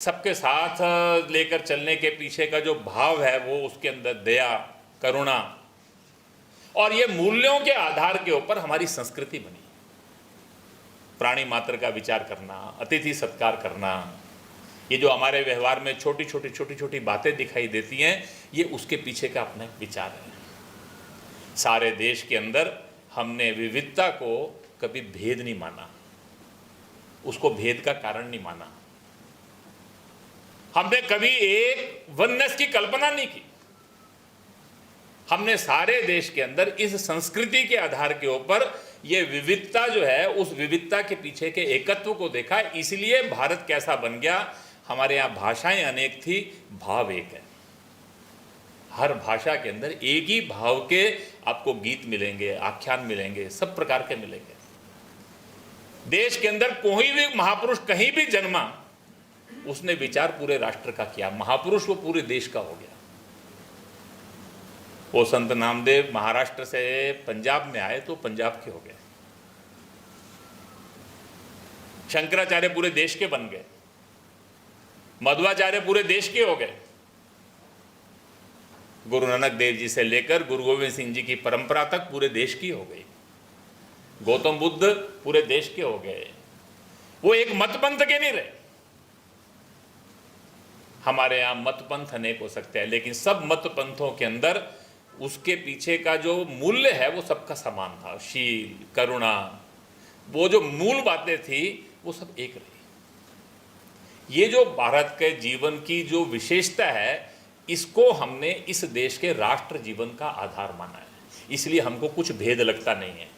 सबके साथ लेकर चलने के पीछे का जो भाव है वो उसके अंदर दया, करुणा और ये मूल्यों के आधार के ऊपर हमारी संस्कृति बनी। प्राणी मात्र का विचार करना, अतिथि सत्कार करना, ये जो हमारे व्यवहार में छोटी छोटी बातें दिखाई देती हैं, ये उसके पीछे का अपना विचार है। सारे देश के अंदर हमने विविधता को कभी भेद नहीं माना, उसको भेद का कारण नहीं माना। हमने कभी एक वननेस की कल्पना नहीं की। हमने सारे देश के अंदर इस संस्कृति के आधार के ऊपर ये विविधता जो है, उस विविधता के पीछे के एकत्व को देखा। इसलिए भारत कैसा बन गया। हमारे यहाँ भाषाएं अनेक थी, भाव एक है। हर भाषा के अंदर एक ही भाव के आपको गीत मिलेंगे, आख्यान मिलेंगे, सब प्रकार के मिलेंगे। देश के अंदर कोई भी महापुरुष कहीं भी जन्मा, उसने विचार पूरे राष्ट्र का किया। महापुरुष वो पूरे देश का हो गया। वो संत नामदेव महाराष्ट्र से पंजाब में आए तो पंजाब के हो गए। शंकराचार्य पूरे देश के बन गए। मध्वाचार्य पूरे देश के हो गए। गुरु नानक देव जी से लेकर गुरु गोविंद सिंह जी की परंपरा तक पूरे देश की हो गई। गौतम बुद्ध पूरे देश के हो गए। वो एक मत पंथ के नहीं रहे। हमारे यहाँ मत पंथ अनेक हो सकते हैं, लेकिन सब मत पंथों के अंदर उसके पीछे का जो मूल्य है वो सबका समान था। शील, करुणा, वो जो मूल बातें थी वो सब एक रही। ये जो भारत के जीवन की जो विशेषता है, इसको हमने इस देश के राष्ट्र जीवन का आधार माना है। इसलिए हमको कुछ भेद लगता नहीं है।